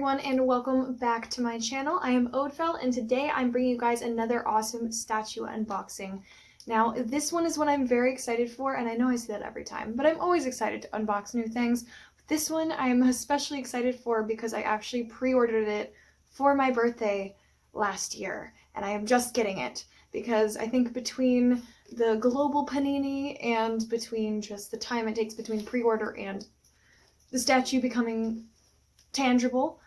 everyone, and welcome back to my channel. I am Oddfell, and today I'm bringing you guys another awesome statue unboxing. Now, this one is what I'm very excited for, and I know I say that every time, but I'm always excited to unbox new things. This one I'm especially excited for because I actually pre-ordered it for my birthday last year, and I am just getting it because I think between the global panini and between just the time it takes between pre-order and the statue becoming tangible,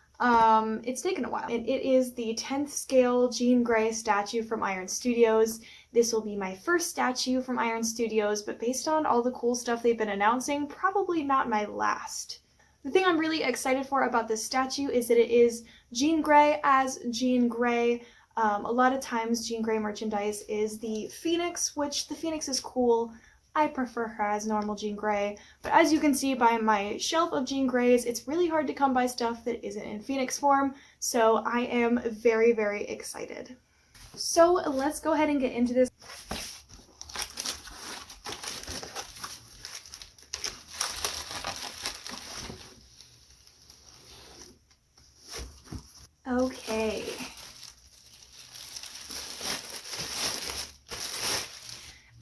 it's taken a while. And it is the 10th scale Jean Grey statue from Iron Studios. This will be my first statue from Iron Studios, but based on all the cool stuff they've been announcing, probably not my last. The thing I'm really excited for about this statue is that it is Jean Grey as Jean Grey. A lot of times Jean Grey merchandise is the Phoenix, which the Phoenix is cool. I prefer her as normal Jean Grey, but as you can see by my shelf of Jean Greys, it's really hard to come by stuff that isn't in Phoenix form, so I am very, very excited. So let's go ahead and get into this. Okay.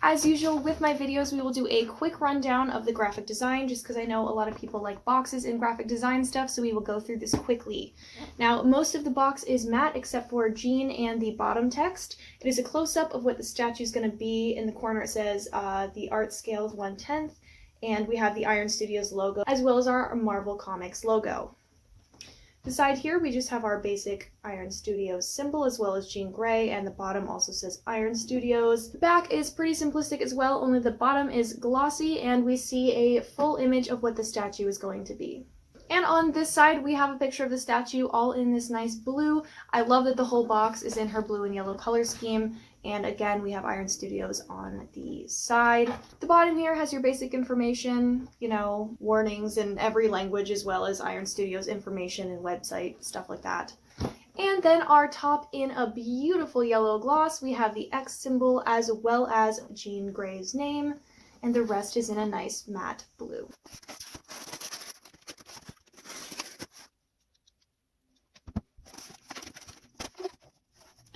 As usual with my videos, we will do a quick rundown of the graphic design just because I know a lot of people like boxes and graphic design stuff, so we will go through this quickly. Now, most of the box is matte except for Jean and the bottom text. It is a close-up of what the statue is going to be. In the corner it says the art scale is 1/10, and we have the Iron Studios logo as well as our Marvel Comics logo. Beside here, we just have our basic Iron Studios symbol as well as Jean Grey, and the bottom also says Iron Studios. The back is pretty simplistic as well, only the bottom is glossy, and we see a full image of what the statue is going to be. And on this side, we have a picture of the statue all in this nice blue. I love that the whole box is in her blue and yellow color scheme. And again, we have Iron Studios on the side. The bottom here has your basic information, you know, warnings in every language, as well as Iron Studios information and website, stuff like that. And then our top in a beautiful yellow gloss, we have the X symbol as well as Jean Grey's name, and the rest is in a nice matte blue.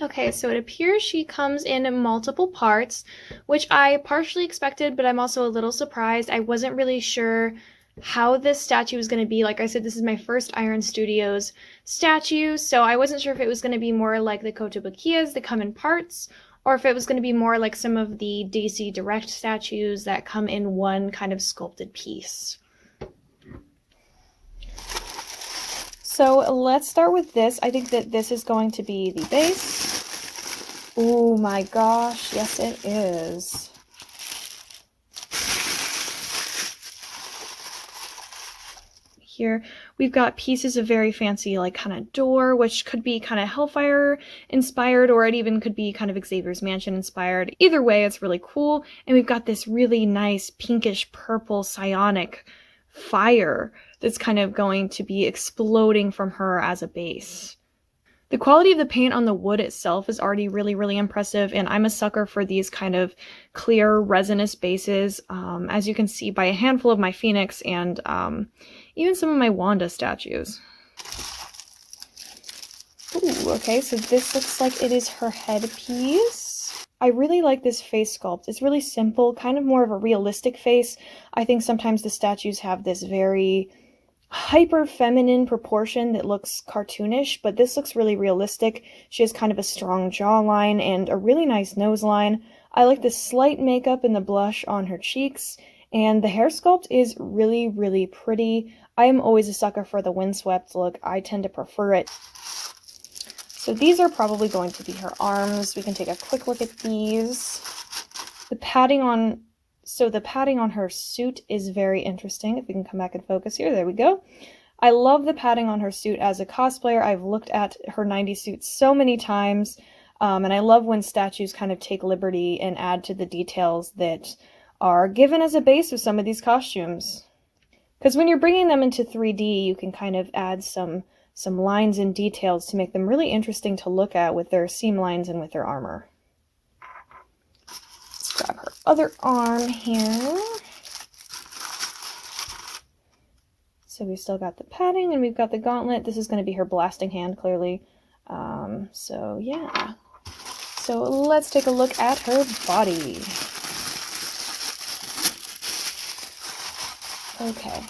Okay, so it appears she comes in multiple parts, which I partially expected, but I'm also a little surprised. I wasn't really sure how this statue was going to be. Like I said, this is my first Iron Studios statue, so I wasn't sure if it was going to be more like the Kotobukiyas that come in parts, or if it was going to be more like some of the DC Direct statues that come in one kind of sculpted piece. So let's start with this. I think that this is going to be the base. Oh my gosh, yes it is. Here we've got pieces of very fancy like kind of door, which could be kind of Hellfire inspired, or it even could be kind of Xavier's Mansion inspired. Either way, it's really cool. And we've got this really nice pinkish purple psionic fire that's kind of going to be exploding from her as a base. The quality of the paint on the wood itself is already really, really impressive, and I'm a sucker for these kind of clear resinous bases, as you can see by a handful of my Phoenix and even some of my Wanda statues. Ooh, okay, so this looks like it is her headpiece. I really like this face sculpt. It's really simple, kind of more of a realistic face. I think sometimes the statues have this very hyper feminine proportion that looks cartoonish, but this looks really realistic. She has kind of a strong jawline and a really nice nose line. I like the slight makeup and the blush on her cheeks, and the hair sculpt is really, really pretty. I am always a sucker for the windswept look. I tend to prefer it. So these are probably going to be her arms. We can take a quick look at these. The padding on her suit is very interesting. If we can come back and focus here, there we go. I love the padding on her suit as a cosplayer. I've looked at her 90s suit so many times, and I love when statues kind of take liberty and add to the details that are given as a base of some of these costumes. Because when you're bringing them into 3D, you can kind of add some lines and details to make them really interesting to look at with their seam lines and with their armor. Let's grab her other arm here. So we've still got the padding and we've got the gauntlet. This is going to be her blasting hand, clearly. So yeah. So let's take a look at her body. Okay.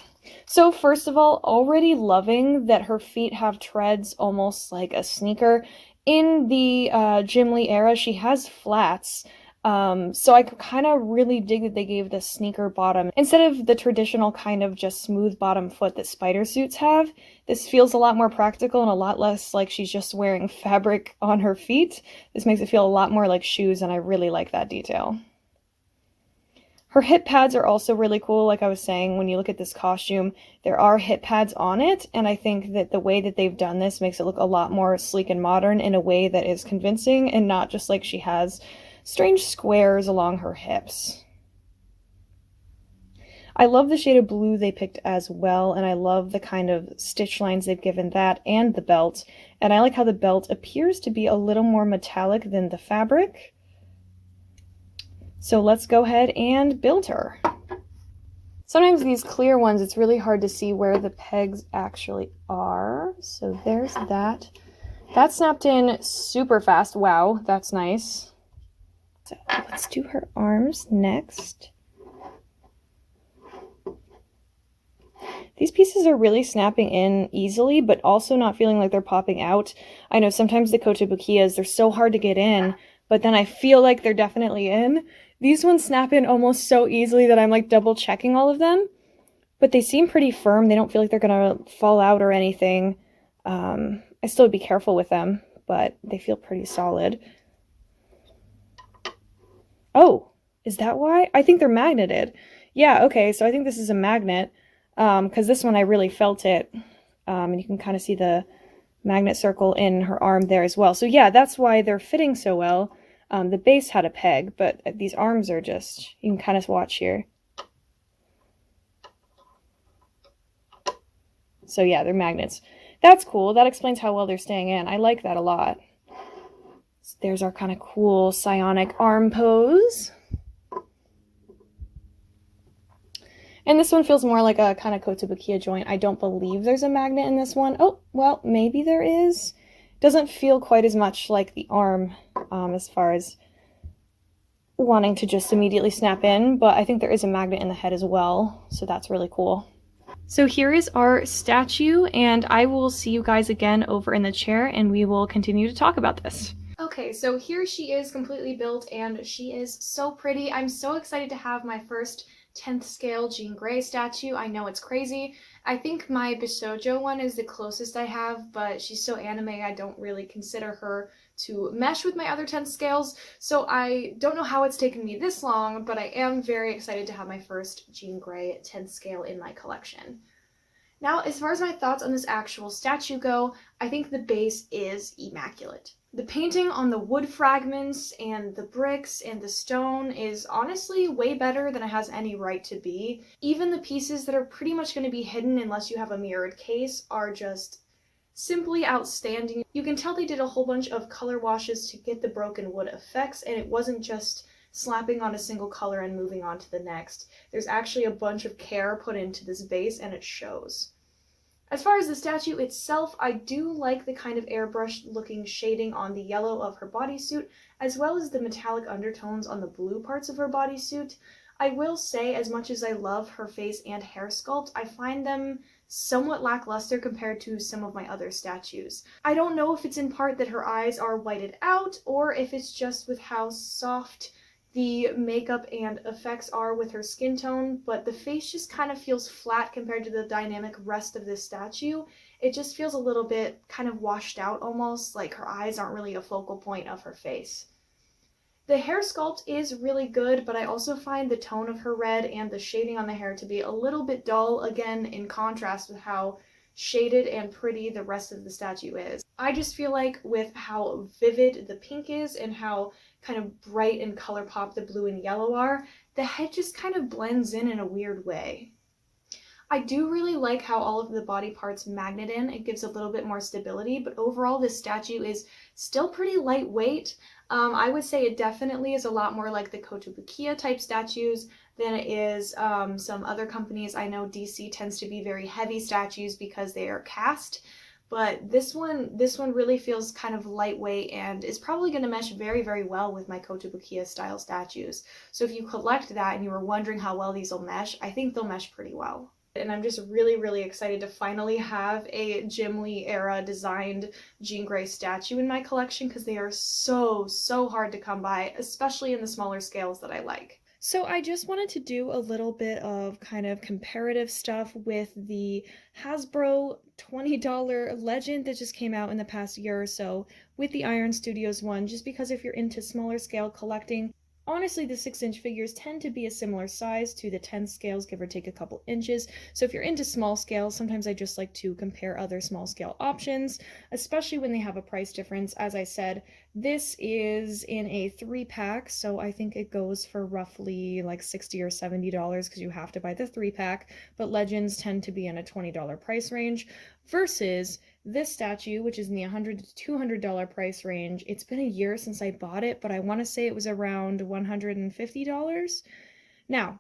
So first of all, already loving that her feet have treads almost like a sneaker. In the Jim Lee era, she has flats. So I kind of really dig that they gave the sneaker bottom. Instead of the traditional kind of just smooth bottom foot that spider suits have, this feels a lot more practical and a lot less like she's just wearing fabric on her feet. This makes it feel a lot more like shoes, and I really like that detail. Her hip pads are also really cool. Like I was saying, when you look at this costume, there are hip pads on it, and I think that the way that they've done this makes it look a lot more sleek and modern in a way that is convincing and not just like she has strange squares along her hips. I love the shade of blue they picked as well, and I love the kind of stitch lines they've given that and the belt, and I like how the belt appears to be a little more metallic than the fabric. So let's go ahead and build her. Sometimes these clear ones, it's really hard to see where the pegs actually are. So there's that. That snapped in super fast. Wow, that's nice. So let's do her arms next. These pieces are really snapping in easily, but also not feeling like they're popping out. I know sometimes the kotobukiyas, they're so hard to get in, but then I feel like they're definitely in. These ones snap in almost so easily that I'm like double checking all of them, but they seem pretty firm. They don't feel like they're gonna fall out or anything. I still would be careful with them, but they feel pretty solid. Oh, is that why? I think they're magneted. Yeah, okay, so I think this is a magnet, because this one I really felt it, and you can kind of see the magnet circle in her arm there as well. So yeah, that's why they're fitting so well. The base had a peg, but these arms are just, you can kind of watch here. So yeah, they're magnets. That's cool. That explains how well they're staying in. I like that a lot. So there's our kind of cool psionic arm pose. And this one feels more like a kind of kotobukiya joint. I don't believe there's a magnet in this one. Oh, well, maybe there is. Doesn't feel quite as much like the arm as far as wanting to just immediately snap in, but I think there is a magnet in the head as well, so that's really cool. So here is our statue, and I will see you guys again over in the chair, and we will continue to talk about this. Okay, so here she is completely built, and she is so pretty. I'm so excited to have my first 10th scale Jean Grey statue. I know it's crazy. I think my Bishojo one is the closest I have, but she's so anime I don't really consider her to mesh with my other 10th scales, so I don't know how it's taken me this long, but I am very excited to have my first Jean Grey 10th scale in my collection. Now, as far as my thoughts on this actual statue go, I think the base is immaculate. The painting on the wood fragments and the bricks and the stone is honestly way better than it has any right to be. Even the pieces that are pretty much going to be hidden unless you have a mirrored case are just simply outstanding. You can tell they did a whole bunch of color washes to get the broken wood effects, and it wasn't just slapping on a single color and moving on to the next. There's actually a bunch of care put into this base, and it shows. As far as the statue itself, I do like the kind of airbrushed looking shading on the yellow of her bodysuit, as well as the metallic undertones on the blue parts of her bodysuit. I will say, as much as I love her face and hair sculpt, I find them somewhat lackluster compared to some of my other statues. I don't know if it's in part that her eyes are whited out, or if it's just with how soft the makeup and effects are with her skin tone, but the face just kind of feels flat compared to the dynamic rest of this statue. It just feels a little bit kind of washed out almost, like her eyes aren't really a focal point of her face. The hair sculpt is really good, but I also find the tone of her red and the shading on the hair to be a little bit dull, again in contrast with how shaded and pretty the rest of the statue is. I just feel like with how vivid the pink is and how kind of bright and color pop the blue and yellow are, the head just kind of blends in a weird way. I do really like how all of the body parts magnet in. It gives a little bit more stability, but overall this statue is still pretty lightweight. I would say it definitely is a lot more like the kotobukiya type statues than it is some other companies. I know DC tends to be very heavy statues because they are cast, but this one really feels kind of lightweight and is probably going to mesh very, very well with my Kotobukiya style statues. So if you collect that and you were wondering how well these will mesh, I think they'll mesh pretty well. And I'm just really, really excited to finally have a Jim Lee era designed Jean Grey statue in my collection because they are so, so hard to come by, especially in the smaller scales that I like. So I just wanted to do a little bit of kind of comparative stuff with the Hasbro $20 Legend that just came out in the past year or so with the Iron Studios one, just because if you're into smaller scale collecting, honestly, the 6-inch figures tend to be a similar size to the 10 scales, give or take a couple inches. So if you're into small scales, sometimes I just like to compare other small scale options, especially when they have a price difference. As I said, this is in a 3-pack, so I think it goes for roughly like $60 or $70 because you have to buy the 3-pack, but Legends tend to be in a $20 price range, versus this statue, which is in the $100 to $200 price range. It's been a year since I bought it, but I want to say it was around $150. Now,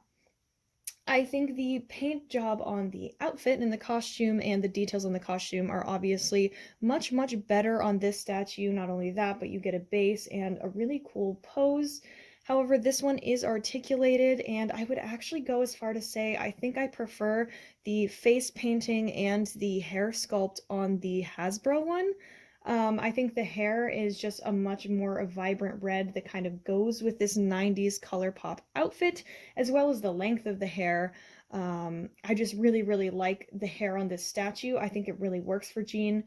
I think the paint job on the outfit and the costume and the details on the costume are obviously much, much better on this statue. Not only that, but you get a base and a really cool pose. However, this one is articulated, and I would actually go as far to say I think I prefer the face painting and the hair sculpt on the Hasbro one. I think the hair is just a much more vibrant red that kind of goes with this 90s color pop outfit, as well as the length of the hair. I just really, really like the hair on this statue. I think it really works for Jean.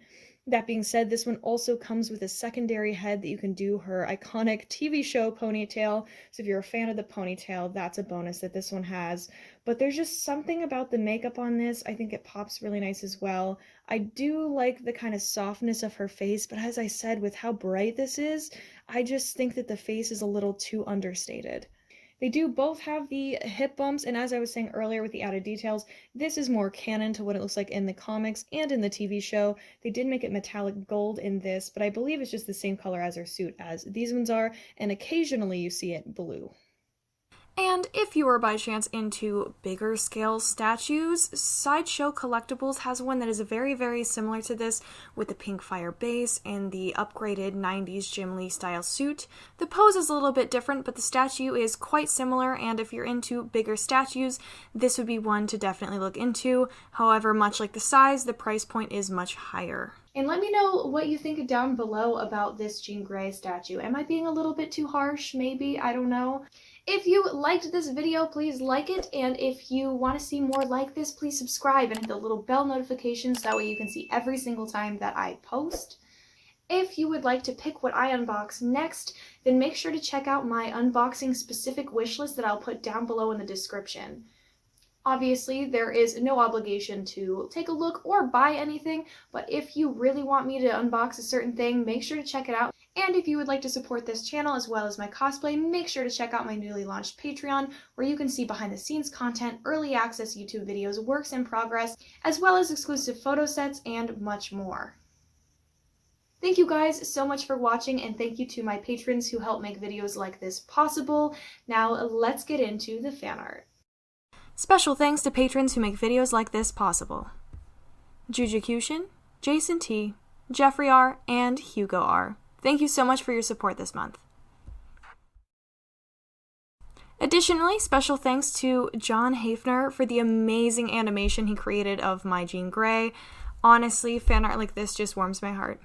That being said, this one also comes with a secondary head that you can do her iconic TV show ponytail. So if you're a fan of the ponytail, that's a bonus that this one has. But there's just something about the makeup on this. I think it pops really nice as well. I do like the kind of softness of her face, but as I said, with how bright this is, I just think that the face is a little too understated. They do both have the hip bumps, and as I was saying earlier with the added details, this is more canon to what it looks like in the comics and in the TV show. They did make it metallic gold in this, but I believe it's just the same color as her suit as these ones are, and occasionally you see it blue. And if you are by chance into bigger scale statues, Sideshow Collectibles has one that is very, very similar to this, with the pink fire base and the upgraded 90s Jim Lee style suit. The pose is a little bit different, but the statue is quite similar, and if you're into bigger statues, this would be one to definitely look into. However, much like the size, the price point is much higher. And let me know what you think down below about this Jean Grey statue. Am I being a little bit too harsh? Maybe, I don't know. If you liked this video, please like it, and if you want to see more like this, please subscribe and hit the little bell notifications, that way you can see every single time that I post. If you would like to pick what I unbox next, then make sure to check out my unboxing specific wish list that I'll put down below in the description. Obviously, there is no obligation to take a look or buy anything, but if you really want me to unbox a certain thing, make sure to check it out. And if you would like to support this channel as well as my cosplay, make sure to check out my newly launched Patreon, where you can see behind the scenes content, early access YouTube videos, works in progress, as well as exclusive photo sets and much more. Thank you guys so much for watching, and thank you to my patrons who help make videos like this possible. Now let's get into the fan art. Special thanks to patrons who make videos like this possible: Jujucution, Jason T, Jeffrey R, and Hugo R. Thank you so much for your support this month. Additionally, special thanks to John Hafner for the amazing animation he created of my Jean Grey. Honestly, fan art like this just warms my heart.